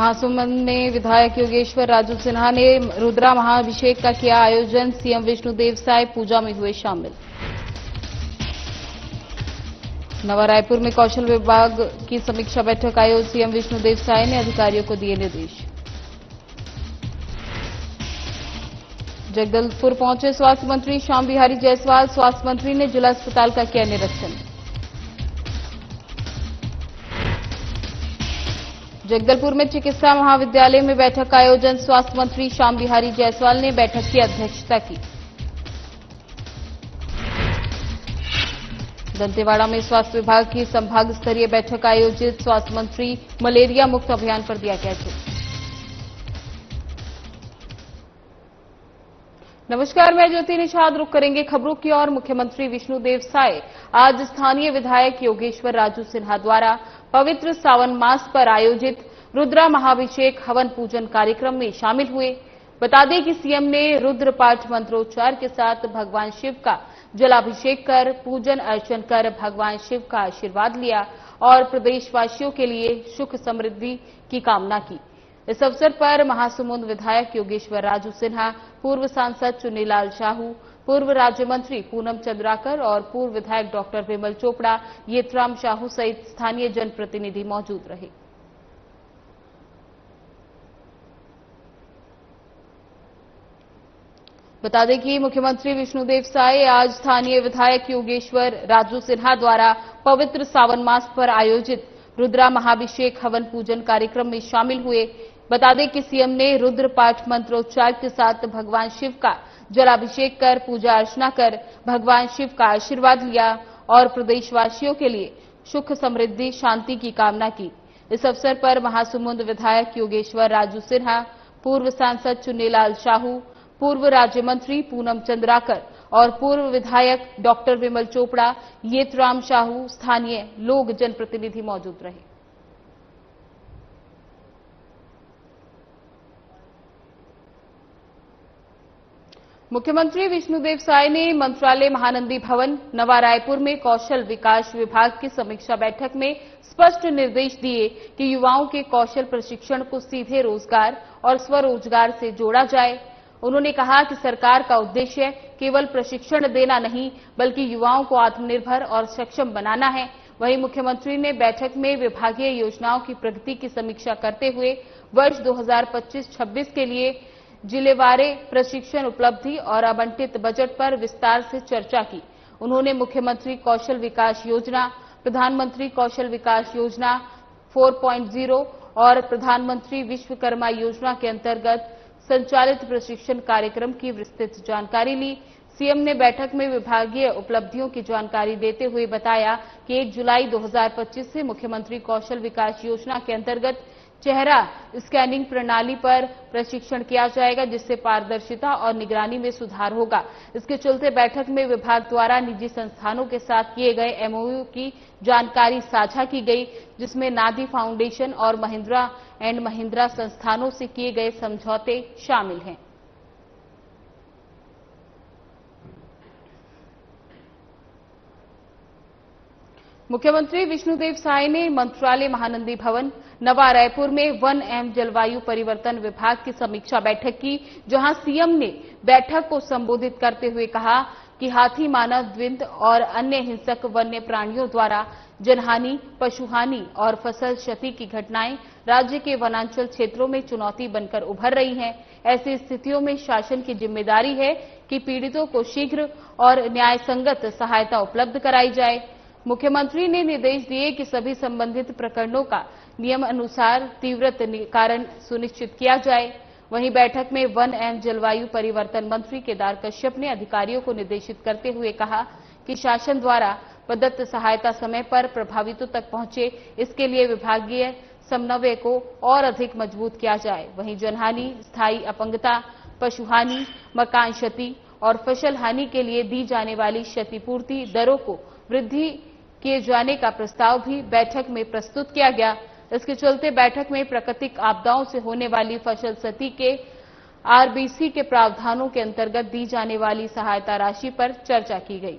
महासमुंद में विधायक योगेश्वर राजू सिन्हा ने रुद्रा महाअभिषेक का किया आयोजन। सीएम विष्णुदेव साय पूजा में हुए शामिल। नवा रायपुर में कौशल विभाग की समीक्षा बैठक आयोजित। सीएम विष्णुदेव साय ने अधिकारियों को दिए निर्देश। जगदलपुर पहुंचे स्वास्थ्य मंत्री श्याम बिहारी जायसवाल। स्वास्थ्य मंत्री ने जिला अस्पताल का किया निरीक्षण। जगदलपुर में चिकित्सा महाविद्यालय में बैठक का आयोजन। स्वास्थ्य मंत्री श्याम बिहारी जायसवाल ने बैठक की अध्यक्षता की। दंतेवाड़ा में स्वास्थ्य विभाग की संभाग स्तरीय बैठक आयोजित। स्वास्थ्य मंत्री मलेरिया मुक्त अभियान पर दिया गया जोर। नमस्कार, मैं ज्योति निषाद। रुक करेंगे खबरों की ओर। मुख्यमंत्री विष्णुदेव साय आज स्थानीय विधायक योगेश्वर राजू सिन्हा द्वारा पवित्र सावन मास पर आयोजित रुद्रा महाभिषेक हवन पूजन कार्यक्रम में शामिल हुए। बता दें कि सीएम ने रुद्र पाठ मंत्रोच्चार के साथ भगवान शिव का जलाभिषेक कर पूजन अर्चन कर भगवान शिव का आशीर्वाद लिया और प्रदेशवासियों के लिए सुख समृद्धि की कामना की। इस अवसर पर महासमुंद विधायक योगेश्वर राजू सिन्हा, पूर्व सांसद चुन्नीलाल साहू, पूर्व राज्य मंत्री पूनम चंद्राकर और पूर्व विधायक डॉक्टर विमल चोपड़ा, येतराम साहू सहित स्थानीय जनप्रतिनिधि मौजूद रहे। बता दें कि मुख्यमंत्री विष्णुदेव साय आज स्थानीय विधायक योगेश्वर राजू सिन्हा द्वारा पवित्र सावन मास पर आयोजित रुद्रा महाभिषेक हवन पूजन कार्यक्रम में शामिल हुए। बता दें कि सीएम ने रुद्र पाठ मंत्रोच्चार के साथ भगवान शिव का जलाभिषेक कर पूजा अर्चना कर भगवान शिव का आशीर्वाद लिया और प्रदेशवासियों के लिए सुख समृद्धि शांति की कामना की। इस अवसर पर महासमुंद विधायक योगेश्वर राजू सिन्हा, पूर्व सांसद चुन्नीलाल साहू, पूर्व राज्य मंत्री पूनम चंद्राकर और पूर्व विधायक डॉक्टर विमल चोपड़ा, येतराम साहू, स्थानीय लोग जनप्रतिनिधि मौजूद रहे। मुख्यमंत्री विष्णुदेव साय ने मंत्रालय महानंदी भवन नवा रायपुर में कौशल विकास विभाग की समीक्षा बैठक में स्पष्ट निर्देश दिए कि युवाओं के कौशल प्रशिक्षण को सीधे रोजगार और स्वरोजगार से जोड़ा जाए। उन्होंने कहा कि सरकार का उद्देश्य केवल प्रशिक्षण देना नहीं बल्कि युवाओं को आत्मनिर्भर और सक्षम बनाना है। वहीं मुख्यमंत्री ने बैठक में विभागीय योजनाओं की प्रगति की समीक्षा करते हुए वर्ष 2025-26 के लिए जिलेवार प्रशिक्षण उपलब्धि और आवंटित बजट पर विस्तार से चर्चा की। उन्होंने मुख्यमंत्री कौशल विकास योजना, प्रधानमंत्री कौशल विकास योजना 4.0 और प्रधानमंत्री विश्वकर्मा योजना के अंतर्गत संचालित प्रशिक्षण कार्यक्रम की विस्तृत जानकारी ली। सीएम ने बैठक में विभागीय उपलब्धियों की जानकारी देते हुए बताया कि 1 जुलाई 2025 से मुख्यमंत्री कौशल विकास योजना के अंतर्गत चेहरा स्कैनिंग प्रणाली पर प्रशिक्षण किया जाएगा, जिससे पारदर्शिता और निगरानी में सुधार होगा। इसके चलते बैठक में विभाग द्वारा निजी संस्थानों के साथ किए गए एमओयू की जानकारी साझा की गई, जिसमें नादी फाउंडेशन और महिंद्रा एंड महिंद्रा संस्थानों से किए गए समझौते शामिल हैं। मुख्यमंत्री विष्णुदेव साय ने मंत्रालय महानंदी भवन नवा रायपुर में वन एवं जलवायु परिवर्तन विभाग की समीक्षा बैठक की, जहां सीएम ने बैठक को संबोधित करते हुए कहा कि हाथी, मानव द्वंद्व और अन्य हिंसक वन्य प्राणियों द्वारा जनहानि, पशुहानि और फसल क्षति की घटनाएं राज्य के वनांचल क्षेत्रों में चुनौती बनकर उभर रही हैं। ऐसी स्थितियों में शासन की जिम्मेदारी है कि पीड़ितों को शीघ्र और न्यायसंगत सहायता उपलब्ध कराई जाए। मुख्यमंत्री ने निर्देश दिए कि सभी संबंधित प्रकरणों का नियम अनुसार त्वरित निराकरण सुनिश्चित किया जाए। वहीं बैठक में वन एवं जलवायु परिवर्तन मंत्री केदार कश्यप ने अधिकारियों को निर्देशित करते हुए कहा कि शासन द्वारा प्रदत्त सहायता समय पर प्रभावितों तक पहुंचे, इसके लिए विभागीय समन्वय को और अधिक मजबूत किया जाए। वहीं जनहानि, स्थायी अपंगता, पशुहानि, मकान क्षति और फसल हानि के लिए दी जाने वाली क्षतिपूर्ति दरों को वृद्धि किए जाने का प्रस्ताव भी बैठक में प्रस्तुत किया गया। इसके चलते बैठक में प्राकृतिक आपदाओं से होने वाली फसल क्षति के आरबीसी के प्रावधानों के अंतर्गत दी जाने वाली सहायता राशि पर चर्चा की गई।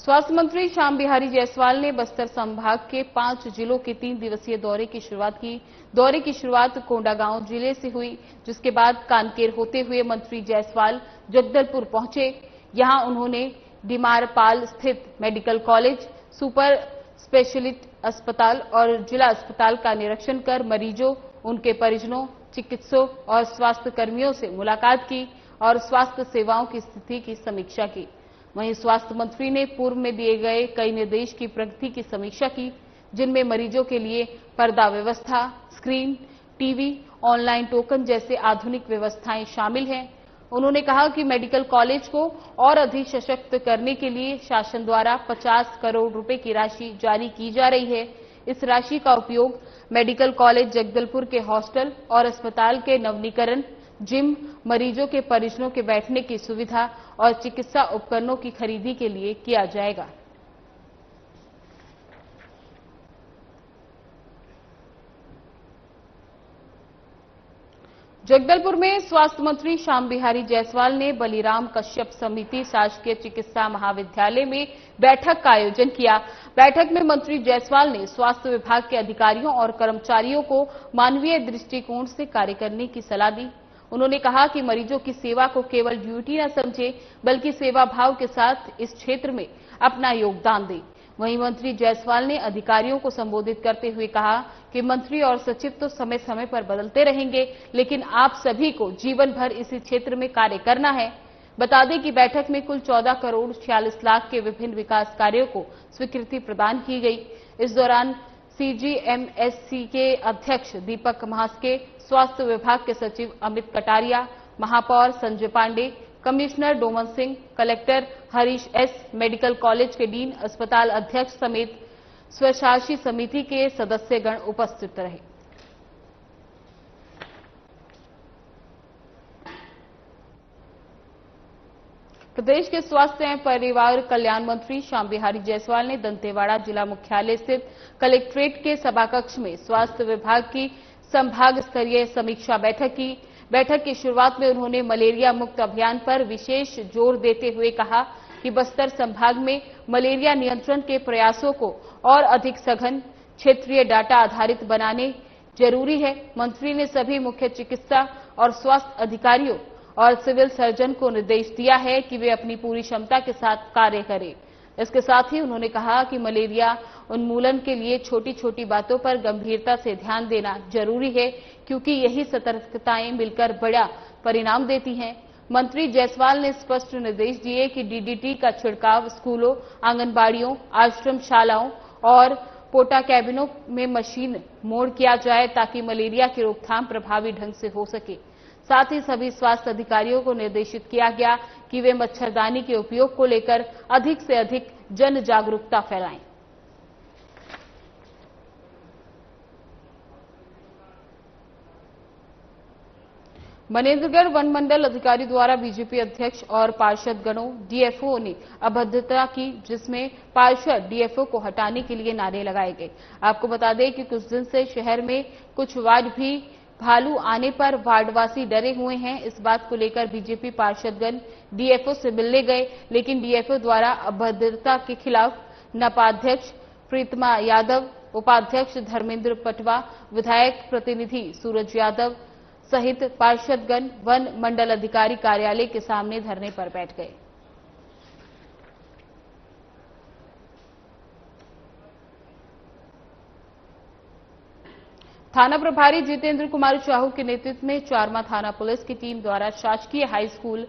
स्वास्थ्य मंत्री श्याम बिहारी जायसवाल ने बस्तर संभाग के 5 जिलों के 3 दिवसीय दौरे की शुरुआत की। दौरे की शुरुआत कोंडागांव जिले से हुई, जिसके बाद कानकेर होते हुए मंत्री जायसवाल जगदलपुर पहुंचे। यहां उन्होंने डीमारपाल स्थित मेडिकल कॉलेज, सुपर स्पेशलिटी अस्पताल और जिला अस्पताल का निरीक्षण कर मरीजों, उनके परिजनों, चिकित्सकों और स्वास्थ्य कर्मियों से मुलाकात की और स्वास्थ्य सेवाओं की स्थिति की समीक्षा की। वहीं स्वास्थ्य मंत्री ने पूर्व में दिए गए कई निर्देश की प्रगति की समीक्षा की, जिनमें मरीजों के लिए पर्दा व्यवस्था, स्क्रीन, टीवी, ऑनलाइन टोकन जैसे आधुनिक व्यवस्थाएं शामिल हैं। उन्होंने कहा कि मेडिकल कॉलेज को और अधिक सशक्त करने के लिए शासन द्वारा 50 करोड़ रुपए की राशि जारी की जा रही है। इस राशि का उपयोग मेडिकल कॉलेज जगदलपुर के हॉस्टल और अस्पताल के नवीनीकरण, जिम, मरीजों के परिजनों के बैठने की सुविधा और चिकित्सा उपकरणों की खरीदी के लिए किया जाएगा। जगदलपुर में स्वास्थ्य मंत्री श्याम बिहारी जायसवाल ने बलिराम कश्यप समिति शासकीय चिकित्सा महाविद्यालय में बैठक का आयोजन किया। बैठक में मंत्री जायसवाल ने स्वास्थ्य विभाग के अधिकारियों और कर्मचारियों को मानवीय दृष्टिकोण से कार्य करने की सलाह दी। उन्होंने कहा कि मरीजों की सेवा को केवल ड्यूटी न समझे, बल्कि सेवा भाव के साथ इस क्षेत्र में अपना योगदान दें। वहीं मंत्री जायसवाल ने अधिकारियों को संबोधित करते हुए कहा कि मंत्री और सचिव तो समय समय पर बदलते रहेंगे, लेकिन आप सभी को जीवन भर इसी क्षेत्र में कार्य करना है। बता दें कि बैठक में कुल 14 करोड़ 46 लाख के विभिन्न विकास कार्यों को स्वीकृति प्रदान की गई। इस दौरान सीजीएमएससी के अध्यक्ष दीपक महास्के, स्वास्थ्य विभाग के सचिव अमित कटारिया, महापौर Sanjay Pandey, commissioner Doman Singh, collector Harish S, medical college के डीन, अस्पताल अध्यक्ष समेत स्वशासी समिति के सदस्यगण उपस्थित रहे। प्रदेश के स्वास्थ्य एवं परिवार कल्याण मंत्री श्याम बिहारी जायसवाल ने दंतेवाड़ा जिला मुख्यालय स्थित कलेक्ट्रेट के सभाकक्ष में स्वास्थ्य विभाग की संभाग स्तरीय समीक्षा बैठक की। बैठक की शुरुआत में उन्होंने मलेरिया मुक्त अभियान पर विशेष जोर देते हुए कहा कि बस्तर संभाग में मलेरिया नियंत्रण के प्रयासों को और अधिक सघन, क्षेत्रीय डाटा आधारित बनाने जरूरी है। मंत्री ने सभी मुख्य चिकित्सा और स्वास्थ्य अधिकारियों और सिविल सर्जन को निर्देश दिया है कि वे अपनी पूरी क्षमता के साथ कार्य करें। इसके साथ ही उन्होंने कहा कि मलेरिया उन्मूलन के लिए छोटी छोटी बातों पर गंभीरता से ध्यान देना जरूरी है, क्योंकि यही सतर्कताएं मिलकर बड़ा परिणाम देती हैं। मंत्री जायसवाल ने स्पष्ट निर्देश दिए कि डीडीटी का छिड़काव स्कूलों, आंगनबाड़ियों, आश्रम शालाओं और पोटा कैबिनों में मशीन मोड़ किया जाए, ताकि मलेरिया की रोकथाम प्रभावी ढंग से हो सके। साथ ही सभी स्वास्थ्य अधिकारियों को निर्देशित किया गया कि वे मच्छरदानी के उपयोग को लेकर अधिक से अधिक जन जागरूकता फैलाएं। मनेन्द्रगढ़ वन मंडल अधिकारी द्वारा बीजेपी अध्यक्ष और पार्षद गणों, डीएफओ ने अभद्रता की, जिसमें पार्षद डीएफओ को हटाने के लिए नारे लगाए गए। आपको बता दें कि कुछ दिन से शहर में कुछ वार्ड भी भालू आने पर वार्डवासी डरे हुए हैं। इस बात को लेकर बीजेपी पार्षदगण डीएफओ से मिलने गए, लेकिन डीएफओ द्वारा अभद्रता के खिलाफ नपाध्यक्ष प्रीतमा यादव, उपाध्यक्ष धर्मेंद्र पटवा, विधायक प्रतिनिधि सूरज यादव सहित पार्षदगण वन मंडल अधिकारी कार्यालय के सामने धरने पर बैठ गए। थाना प्रभारी जितेंद्र कुमार साहू के नेतृत्व में चारमा थाना पुलिस की टीम द्वारा शासकीय हाई स्कूल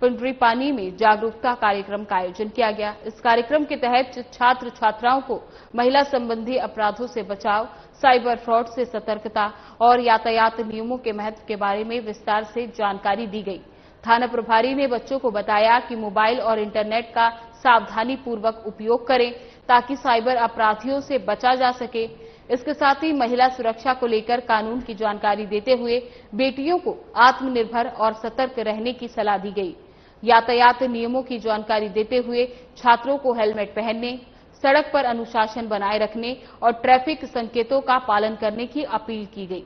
पिंडरीपानी में जागरूकता कार्यक्रम का आयोजन किया गया। इस कार्यक्रम के तहत छात्र छात्राओं को महिला संबंधी अपराधों से बचाव, साइबर फ्रॉड से सतर्कता और यातायात नियमों के महत्व के बारे में विस्तार से जानकारी दी गई। थाना प्रभारी ने बच्चों को बताया कि मोबाइल और इंटरनेट का सावधानी पूर्वक उपयोग करें, ताकि साइबर अपराधियों से बचा जा सके। इसके साथ ही महिला सुरक्षा को लेकर कानून की जानकारी देते हुए बेटियों को आत्मनिर्भर और सतर्क रहने की सलाह दी गई। यातायात नियमों की जानकारी देते हुए छात्रों को हेलमेट पहनने, सड़क पर अनुशासन बनाए रखने और ट्रैफिक संकेतों का पालन करने की अपील की गई।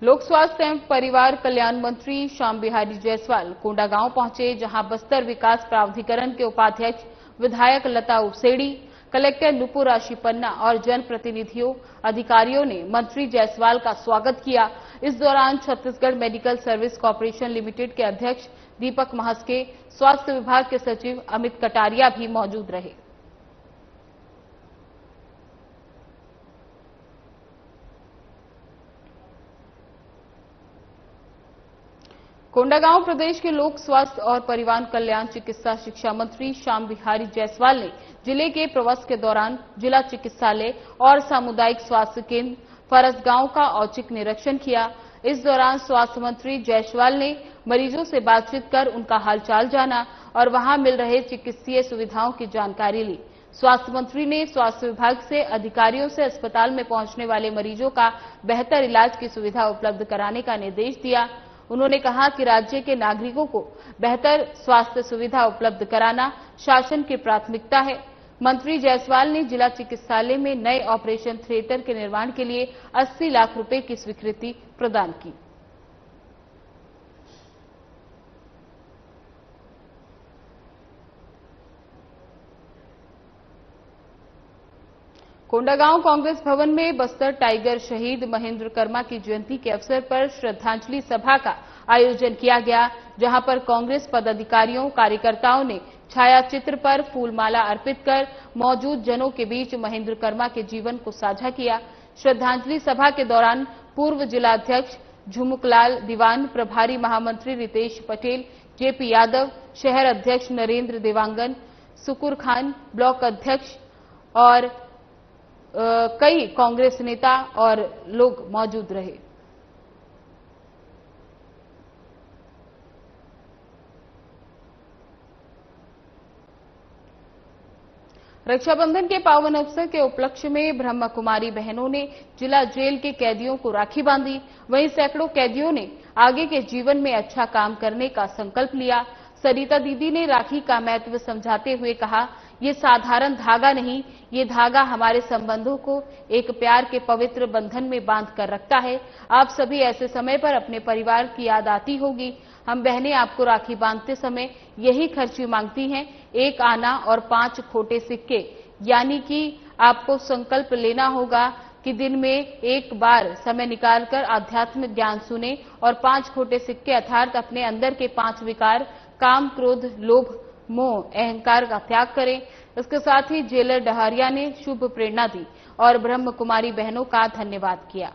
लोक स्वास्थ्य एवं परिवार कल्याण मंत्री श्याम बिहारी जायसवाल कोंडागांव पहुंचे, जहां बस्तर विकास प्राधिकरण के उपाध्यक्ष विधायक लता उसेड़ी, कलेक्टर नुपुर राशि पन्ना और जनप्रतिनिधियों अधिकारियों ने मंत्री जायसवाल का स्वागत किया। इस दौरान Chhattisgarh medical service corporation limited के अध्यक्ष दीपक महास्के, स्वास्थ्य विभाग के सचिव अमित कटारिया भी मौजूद रहे। कोंडागांव प्रदेश के लोक स्वास्थ्य और परिवार कल्याण चिकित्सा शिक्षा मंत्री श्याम बिहारी जायसवाल ने जिले के प्रवास के दौरान जिला चिकित्सालय और सामुदायिक स्वास्थ्य केंद्र फरसगांव का औचक निरीक्षण किया। इस दौरान स्वास्थ्य मंत्री जायसवाल ने मरीजों से बातचीत कर उनका हालचाल जाना और वहां मिल रहे चिकित्सीय सुविधाओं की जानकारी ली। स्वास्थ्य मंत्री ने स्वास्थ्य विभाग से अधिकारियों से अस्पताल में पहुंचने वाले मरीजों का बेहतर इलाज की सुविधा उपलब्ध कराने का निर्देश दिया। उन्होंने कहा कि राज्य के नागरिकों को बेहतर स्वास्थ्य सुविधा उपलब्ध कराना शासन की प्राथमिकता है। मंत्री जायसवाल ने जिला चिकित्सालय में नए ऑपरेशन थिएटर के निर्माण के लिए 80 लाख रुपए की स्वीकृति प्रदान की। कोंडागांव कांग्रेस भवन में बस्तर टाइगर शहीद महेंद्र कर्मा की जयंती के अवसर पर श्रद्धांजलि सभा का आयोजन किया गया, जहां पर कांग्रेस पदाधिकारियों कार्यकर्ताओं ने छायाचित्र पर फूलमाला अर्पित कर मौजूद जनों के बीच महेंद्र कर्मा के जीवन को साझा किया। श्रद्धांजलि सभा के दौरान पूर्व जिलाध्यक्ष झुमुकलाल दीवान, प्रभारी महामंत्री रितेश पटेल, जेपी यादव, शहर अध्यक्ष नरेंद्र देवांगन, सुकुर खान, ब्लॉक अध्यक्ष और कई कांग्रेस नेता और लोग मौजूद रहे। रक्षाबंधन के पावन अवसर के उपलक्ष्य में ब्रह्म कुमारी बहनों ने जिला जेल के कैदियों को राखी बांधी। वहीं सैकड़ों कैदियों ने आगे के जीवन में अच्छा काम करने का संकल्प लिया। सरिता दीदी ने राखी का महत्व समझाते हुए कहा, ये साधारण धागा नहीं, ये धागा हमारे संबंधों को एक प्यार के पवित्र बंधन में बांध कर रखता है। आप सभी ऐसे समय पर अपने परिवार की याद आती होगी। हम बहनें आपको राखी बांधते समय यही खर्ची मांगती हैं, 1 आना और 5 खोटे सिक्के, यानी कि आपको संकल्प लेना होगा कि दिन में एक बार समय निकालकर आध्यात्मिक ज्ञान सुने और 5 खोटे सिक्के अर्थात अपने अंदर के 5 विकार काम, क्रोध, लोभ, मोह, अहंकार का त्याग करें। इसके साथ ही जेलर डहरिया ने शुभ प्रेरणा दी और ब्रह्म कुमारी बहनों का धन्यवाद किया।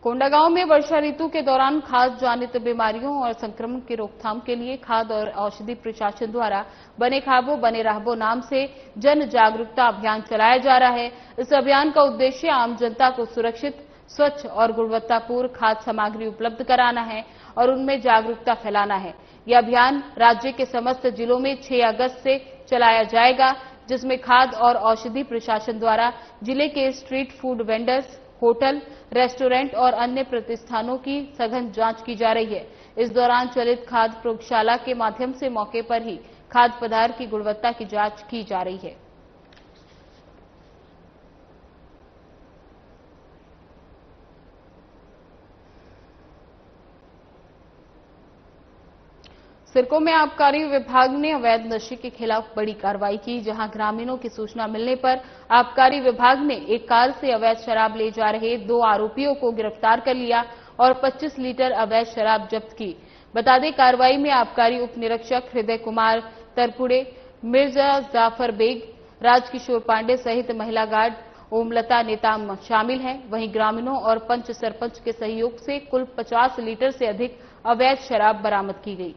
कोंडागांव में वर्षा ऋतु के दौरान खाद जनित बीमारियों और संक्रमण की रोकथाम के लिए खाद्य और औषधि प्रशासन द्वारा बने खाबो बने रहबो नाम से जन जागरूकता अभियान चलाया जा रहा है। इस अभियान का उद्देश्य आम जनता को सुरक्षित, स्वच्छ और गुणवत्तापूर्ण खाद्य सामग्री उपलब्ध कराना है और उनमें जागरूकता फैलाना है। यह अभियान राज्य के समस्त जिलों में 6 अगस्त से चलाया जाएगा, जिसमें खाद्य और औषधि प्रशासन द्वारा जिले के street food vendors, hotel, restaurant और अन्य प्रतिष्ठानों की सघन जांच की जा रही है। इस दौरान चलित खाद्य प्रयोगशाला के माध्यम से मौके पर ही खाद्य पदार्थ की गुणवत्ता की जांच की जा रही है। सिरकों में आबकारी विभाग ने अवैध नशे के खिलाफ बड़ी कार्रवाई की, जहां ग्रामीणों की सूचना मिलने पर आबकारी विभाग ने एक कार से अवैध शराब ले जा रहे 2 आरोपियों को गिरफ्तार कर लिया और 25 लीटर अवैध शराब जब्त की। बता दें, कार्रवाई में आबकारी उप निरीक्षक हृदय कुमार तरपुड़े, मिर्जा जाफर बेग, राजकिशोर पांडे सहित महिला गार्ड ओमलता नेताम शामिल हैं। वहीं ग्रामीणों और पंच सरपंच के सहयोग से कुल 50 लीटर से अधिक अवैध शराब बरामद की गई।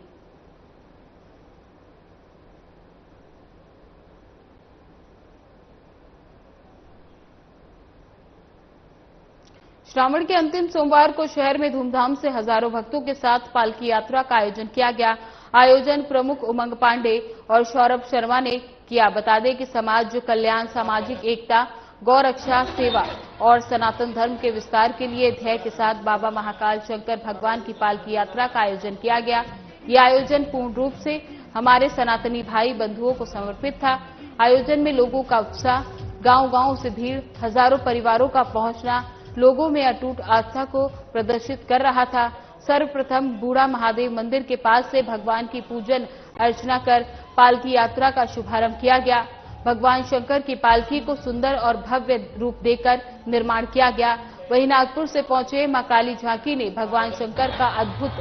श्रावण के अंतिम सोमवार को शहर में धूमधाम से हजारों भक्तों के साथ पालकी यात्रा का आयोजन किया गया। आयोजन प्रमुख उमंग पांडे और सौरभ शर्मा ने किया। बता दें कि समाज कल्याण, सामाजिक एकता, गौ रक्षा, सेवा और सनातन धर्म के विस्तार के लिए ध्येय के साथ बाबा महाकाल शंकर भगवान की पालकी यात्रा का आयोजन किया गया। यह आयोजन पूर्ण रूप से हमारे सनातनी भाई बंधुओं को समर्पित था। आयोजन में लोगों का उत्साह, गांव-गांव से भीड़, हजारों परिवारों का पहुंचना लोगों में अटूट आस्था को प्रदर्शित कर रहा था। सर्वप्रथम बूढ़ा महादेव मंदिर के पास से भगवान की पूजन अर्चना कर पालकी यात्रा का शुभारंभ किया गया। भगवान शंकर की पालकी को सुंदर और भव्य रूप देकर निर्माण किया गया। वहीं नागपुर से पहुंचे मां काली झांकी ने भगवान शंकर का अद्भुत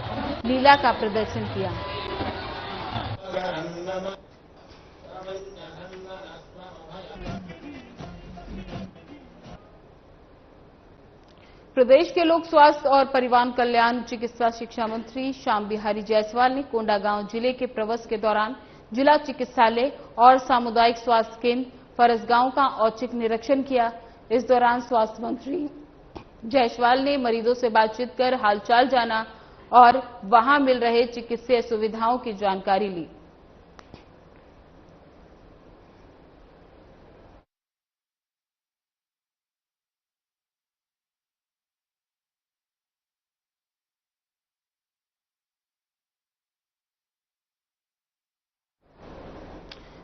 लीला का प्रदर्शन किया। प्रदेश के लोक स्वास्थ्य और परिवार कल्याण चिकित्सा शिक्षा मंत्री श्याम बिहारी जायसवाल ने कोंडागांव जिले के प्रवास के दौरान जिला चिकित्सालय और सामुदायिक स्वास्थ्य केंद्र फरसगांव का औचक निरीक्षण किया। इस दौरान स्वास्थ्य मंत्री जायसवाल ने मरीजों से बातचीत कर हालचाल जाना और वहां मिल रहे चिकित्सीय सुविधाओं की जानकारी ली।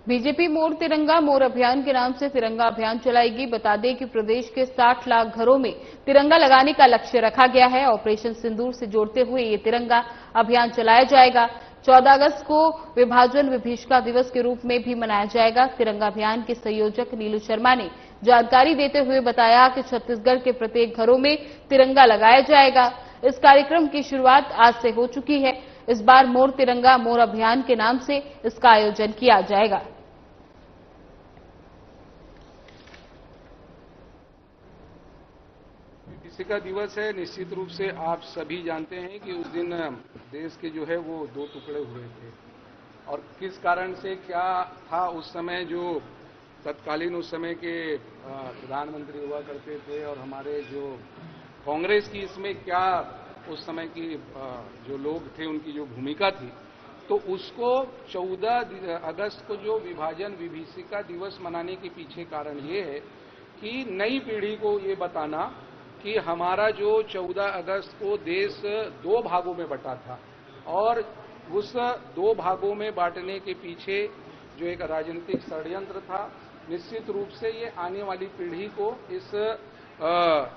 बीजेपी मोर तिरंगा मोर अभियान के नाम से तिरंगा अभियान चलाएगी। बता दें कि प्रदेश के 60 लाख घरों में तिरंगा लगाने का लक्ष्य रखा गया है। ऑपरेशन सिंदूर से जोड़ते हुए ये तिरंगा अभियान चलाया जाएगा। 14 अगस्त को विभाजन विभीषिका दिवस के रूप में भी मनाया जाएगा। तिरंगा अभियान के संयोजक नीलू शर्मा ने जानकारी देते हुए बताया कि छत्तीसगढ़ के प्रत्येक घरों में तिरंगा लगाया जाएगा। इस कार्यक्रम की शुरुआत आज से हो चुकी है। इस बार मोर तिरंगा मोर अभियान के नाम से इसका आयोजन किया जाएगा। विभीषिका दिवस है। निश्चित रूप से आप सभी जानते हैं कि उस दिन देश के जो है वो 2 टुकड़े हुए थे और किस कारण से क्या था उस समय जो तत्कालीन उस समय के प्रधानमंत्री हुआ करते थे और हमारे जो कांग्रेस की इसमें क्या उस समय की जो लोग थे उनकी जो भूमिका थी, तो उसको 14 अगस्त को जो विभाजन विभीषिका दिवस मनाने के पीछे कारण ये है कि नई पीढ़ी को ये बताना कि हमारा जो 14 अगस्त को देश 2 भागों में बटा था और उस 2 भागों में बांटने के पीछे जो एक राजनीतिक षड्यंत्र था। निश्चित रूप से ये आने वाली पीढ़ी को इस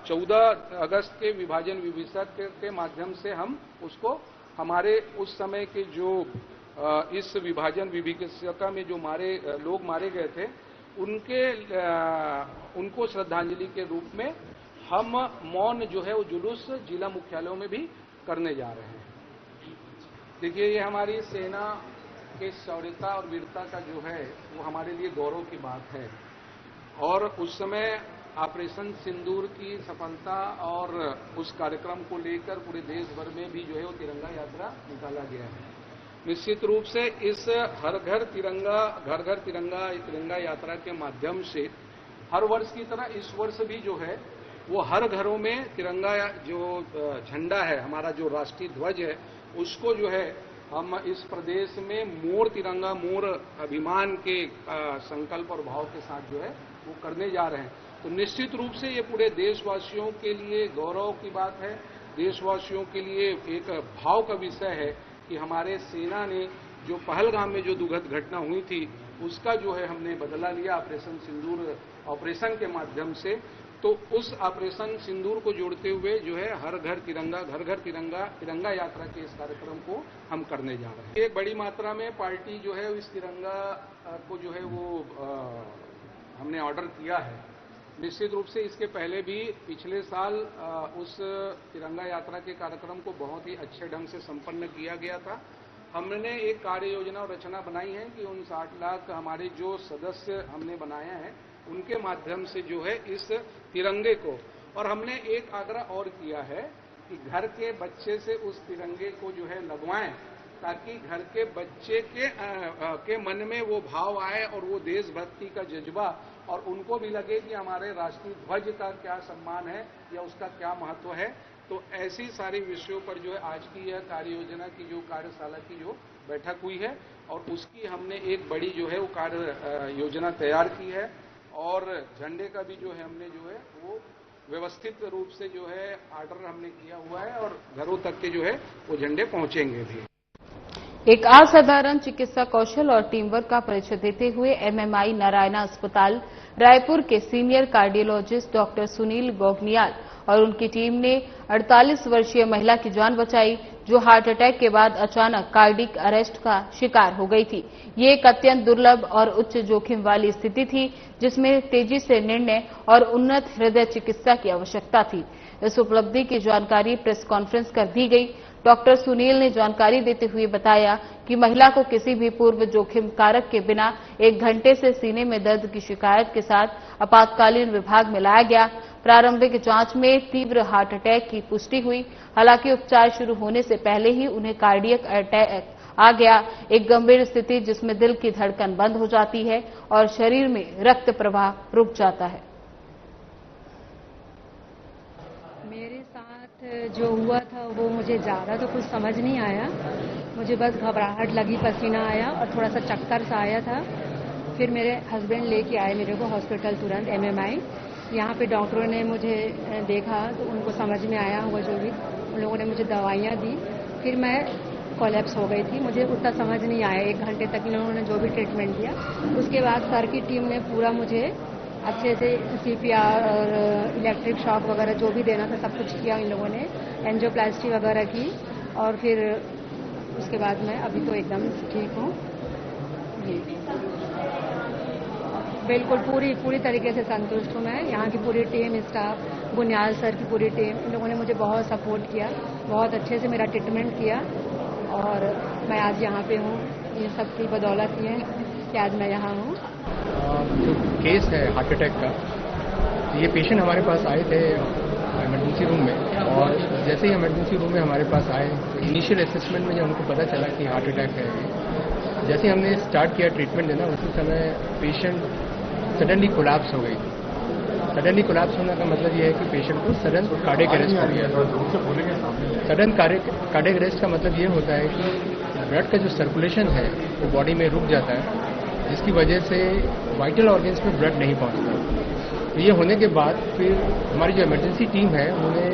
14 अगस्त के विभाजन विभीषिका के माध्यम से हम उसको हमारे उस समय के जो इस विभाजन विभीषिका में जो लोग मारे गए थे उनको श्रद्धांजलि के रूप में हम मौन जो है वो जुलूस जिला मुख्यालयों में भी करने जा रहे हैं। देखिए, ये हमारी सेना के शौर्यता और वीरता का जो है वो हमारे लिए गौरव की बात है और उस समय ऑपरेशन सिंदूर की सफलता और उस कार्यक्रम को लेकर पूरे देश भर में भी जो है वो तिरंगा यात्रा निकाला गया है। निश्चित रूप से इस हर घर तिरंगा यात्रा के माध्यम से हर वर्ष की तरह इस वर्ष भी जो है वो हर घरों में तिरंगा जो झंडा है, हमारा जो राष्ट्रीय ध्वज है, उसको जो है हम इस प्रदेश में मोर तिरंगा मोर अभिमान के संकल्प और भाव के साथ जो है वो करने जा रहे हैं। तो निश्चित रूप से ये पूरे देशवासियों के लिए गौरव की बात है, देशवासियों के लिए एक भाव का विषय है कि हमारे सेना ने जो पहलगाम में जो दुखद घटना हुई थी उसका जो है हमने बदला लिया ऑपरेशन सिंदूर ऑपरेशन के माध्यम से। तो उस ऑपरेशन सिंदूर को जोड़ते हुए जो है हर घर तिरंगा यात्रा के इस कार्यक्रम को हम करने जा रहे हैं। एक बड़ी मात्रा में पार्टी जो है इस तिरंगा को जो है वो हमने ऑर्डर किया है। निश्चित रूप से इसके पहले भी पिछले साल उस तिरंगा यात्रा के कार्यक्रम को बहुत ही अच्छे ढंग से संपन्न किया गया था। हमने एक कार्य योजना और रचना बनाई है कि उन 60 लाख हमारे जो सदस्य हमने बनाए हैं उनके माध्यम से जो है इस तिरंगे को, और हमने एक आग्रह और किया है कि घर के बच्चे से उस तिरंगे को जो है लगवाएं ताकि घर के बच्चे के मन में वो भाव आए और वो देशभक्ति का जज्बा और उनको भी लगे कि हमारे राष्ट्रीय ध्वज का क्या सम्मान है या उसका क्या महत्व है। तो ऐसी सारी विषयों पर जो है आज की यह कार्य योजना की जो कार्यशाला की जो बैठक हुई है और उसकी हमने एक बड़ी जो है वो कार्य योजना तैयार की है और झंडे का भी जो है हमने जो है वो व्यवस्थित रूप से जो है ऑर्डर हमने किया हुआ है और घरों तक के जो है वो झंडे पहुंचेंगे भी। एक असाधारण चिकित्सा कौशल और टीम वर्क का परिचय देते हुए एमएमआई नारायणा अस्पताल रायपुर के सीनियर कार्डियोलॉजिस्ट डॉक्टर सुनील गोगनियाल और उनकी टीम ने 48 वर्षीय महिला की जान बचाई, जो हार्ट अटैक के बाद अचानक कार्डिक अरेस्ट का शिकार हो गई थी। ये एक अत्यंत दुर्लभ और उच्च जोखिम वाली स्थिति थी, जिसमें तेजी से निर्णय और उन्नत हृदय चिकित्सा की आवश्यकता थी। इस उपलब्धि की जानकारी प्रेस कॉन्फ्रेंस कर दी गई। डॉक्टर सुनील ने जानकारी देते हुए बताया कि महिला को किसी भी पूर्व जोखिम कारक के बिना 1 घंटे से सीने में दर्द की शिकायत के साथ आपातकालीन विभाग में लाया गया। प्रारंभिक जांच में तीव्र हार्ट अटैक की पुष्टि हुई। हालांकि उपचार शुरू होने से पहले ही उन्हें कार्डियक अटैक आ गया, एक गंभीर स्थिति जिसमें दिल की धड़कन बंद हो जाती है और शरीर में रक्त प्रवाह रुक जाता है। मेरे साथ जो हुआ था वो मुझे ज़्यादा तो कुछ समझ नहीं आया। मुझे बस घबराहट लगी, पसीना आया और थोड़ा सा चक्कर सा आया था। फिर मेरे हस्बैंड लेके आए मेरे को हॉस्पिटल तुरंत एमएमआई। यहाँ पे डॉक्टरों ने मुझे देखा तो उनको समझ में आया होगा जो भी, उन लोगों ने मुझे दवाइयाँ दी। फिर मैं कोलैप्स हो गई थी, मुझे उतना समझ नहीं आया। 1 घंटे तक इन लोगों ने जो भी ट्रीटमेंट दिया, उसके बाद सर की टीम ने पूरा मुझे अच्छे से सीपीआर और इलेक्ट्रिक शॉक वगैरह जो भी देना था सब कुछ किया इन लोगों ने, एंजियोप्लास्टी वगैरह की। और फिर उसके बाद मैं अभी तो एकदम ठीक हूँ। बिल्कुल पूरी तरीके से संतुष्ट हूँ मैं। यहाँ की पूरी टीम, स्टाफ, गुनियाल सर की पूरी टीम, इन लोगों ने मुझे बहुत सपोर्ट किया, बहुत अच्छे से मेरा ट्रीटमेंट किया और मैं आज यहाँ पे हूँ। ये सब की बदौलत ही है कि आज मैं यहाँ हूँ। जो केस है हार्ट अटैक का, ये पेशेंट हमारे पास आए थे इमरजेंसी रूम में, और जैसे ही इमरजेंसी रूम में हमारे पास आए तो इनिशियल असेसमेंट में जब हमको पता चला कि हार्ट अटैक है, जैसे ही हमने स्टार्ट किया ट्रीटमेंट देना, उसी समय पेशेंट सडनली कोलैप्स हो गई। सडनली कोलैप्स होने का मतलब ये है कि पेशेंट को सडन कार्डियक अरेस्ट हो गया। सडन कार्डियक अरेस्ट का मतलब ये होता है कि ब्लड का जो सर्कुलेशन है वो बॉडी में रुक जाता है, जिसकी वजह से वाइटल ऑर्गन्स में ब्लड नहीं पहुंचता। तो ये होने के बाद फिर हमारी जो इमरजेंसी टीम है उन्होंने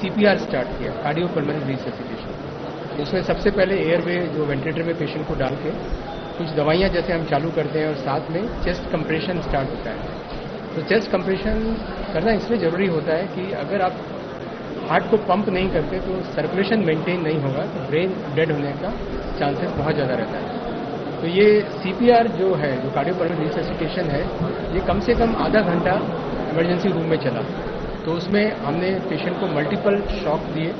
सीपीआर स्टार्ट किया, कार्डियोपल्मोनरी रिससिटेशन। उसमें सबसे पहले एयरवे जो वेंटिलेटर में पेशेंट को डाल के कुछ दवाइयां जैसे हम चालू करते हैं, और साथ में चेस्ट कंप्रेशन स्टार्ट होता है। तो चेस्ट कंप्रेशन करना इसलिए ज़रूरी होता है कि अगर आप हार्ट को पंप नहीं करते तो सर्कुलेशन मेंटेन नहीं होगा, तो ब्रेन डेड होने का चांसेस बहुत ज़्यादा रहता है। तो ये सीपीआर जो है, जो कार्डियोपल्मोनरी रिससिटेशन है, ये कम से कम आधा घंटा इमरजेंसी रूम में चला। तो उसमें हमने पेशेंट को मल्टीपल शॉक दिए,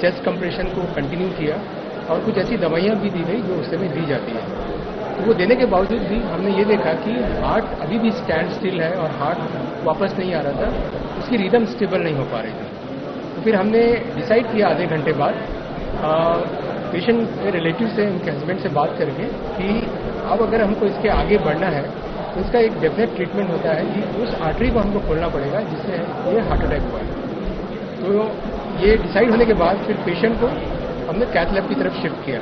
चेस्ट कंप्रेशन को कंटिन्यू किया और कुछ ऐसी दवाइयाँ भी दी गई जो उस समय दी जाती है। तो वो देने के बावजूद भी हमने ये देखा कि हार्ट अभी भी स्टैंड स्टिल है और हार्ट वापस नहीं आ रहा था, उसकी रिदम स्टेबल नहीं हो पा रही थी। तो फिर हमने डिसाइड किया आधे घंटे बाद पेशेंट के रिलेटिव से, उनके हस्बैंड से बात करके कि अब अगर हमको इसके आगे बढ़ना है तो इसका एक डेफिनेट ट्रीटमेंट होता है कि उस आर्टरी को हमको खोलना पड़ेगा जिससे ये हार्ट अटैक हुआ है। तो ये डिसाइड होने के बाद फिर पेशेंट को हमने कैथ लैब की तरफ शिफ्ट किया।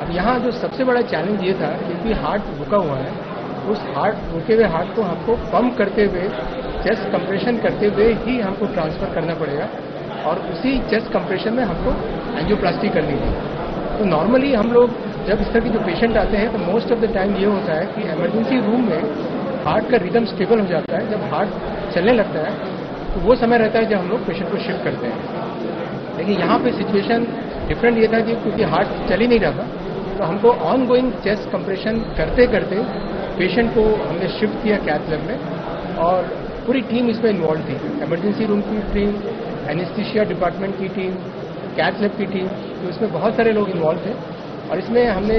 अब यहाँ जो सबसे बड़ा चैलेंज ये था, क्योंकि हार्ट रुका हुआ है, उस रुके हुए हार्ट को हमको पंप करते हुए, चेस्ट कंप्रेशन करते हुए ही हमको ट्रांसफर करना पड़ेगा, और उसी चेस्ट कंप्रेशन में हमको एंजियोप्लास्टी करनी थी। तो नॉर्मली हम लोग जब इस तरह के जो पेशेंट आते हैं तो मोस्ट ऑफ द टाइम ये होता है कि इमरजेंसी रूम में हार्ट का रिदम स्टेबल हो जाता है। जब हार्ट चलने लगता है तो वो समय रहता है जब हम लोग पेशेंट को शिफ्ट करते हैं। लेकिन यहाँ पे सिचुएशन डिफरेंट ये था कि क्योंकि हार्ट चल ही नहीं रहा था, तो हमको ऑन गोइंग चेस्ट कंप्रेशन करते करते पेशेंट को हमने शिफ्ट किया कैथ लैब में, और पूरी टीम इसमें इन्वॉल्व थी। इमरजेंसी रूम की टीम, एनेस्थीसिया डिपार्टमेंट की टीम, कैथ लैब की टीम, तो इसमें बहुत सारे लोग इन्वॉल्व थे। और इसमें हमने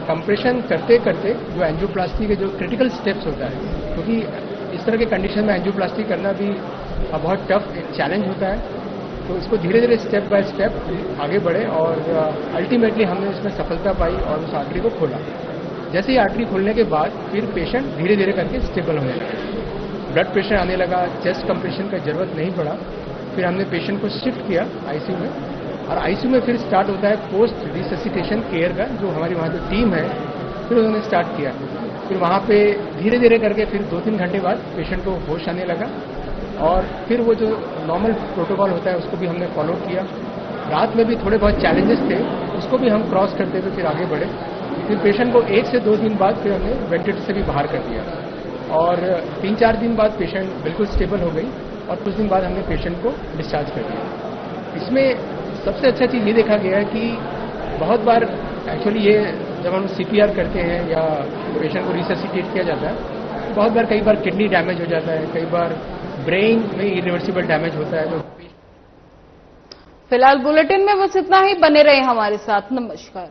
कंप्रेशन करते करते जो एंजियोप्लास्टी के जो क्रिटिकल स्टेप्स होता है, क्योंकि इस तरह के कंडीशन में एंजियोप्लास्टी करना भी बहुत टफ एक चैलेंज होता है, तो इसको धीरे धीरे स्टेप बाय स्टेप आगे बढ़े और अल्टीमेटली हमने इसमें सफलता पाई और उस आर्टरी को खोला। जैसे ही आर्टरी खोलने के बाद फिर पेशेंट धीरे धीरे करके स्टेबल होने लगा, ब्लड प्रेशर आने लगा, चेस्ट कंप्रेशन का जरूरत नहीं पड़ा। फिर हमने पेशेंट को शिफ्ट किया आईसीयू में, और आईसीयू में फिर स्टार्ट होता है पोस्ट रिससिटेशन केयर का, जो हमारी वहाँ जो टीम है फिर उन्होंने स्टार्ट किया। फिर वहाँ पे धीरे धीरे करके फिर 2-3 घंटे बाद पेशेंट को होश आने लगा, और फिर वो जो नॉर्मल प्रोटोकॉल होता है उसको भी हमने फॉलो किया। रात में भी थोड़े बहुत चैलेंजेस थे, उसको भी हम क्रॉस करते हुए फिर आगे बढ़े। फिर पेशेंट को 1 से 2 दिन बाद फिर हमने वेंटिलेटर से भी बाहर कर दिया और 3-4 दिन बाद पेशेंट बिल्कुल स्टेबल हो गई और कुछ दिन बाद हमने पेशेंट को डिस्चार्ज कर दिया। इसमें सबसे अच्छा चीज़ ये देखा गया है कि बहुत बार एक्चुअली ये जब हम CPR करते हैं या पेशेंट को रिससिटेट किया जाता है, बहुत बार कई बार किडनी डैमेज हो जाता है, कई बार ब्रेन में इरिवर्सिबल डैमेज होता है। तो फिलहाल बुलेटिन में बस इतना ही। बने रहे हमारे साथ। नमस्कार।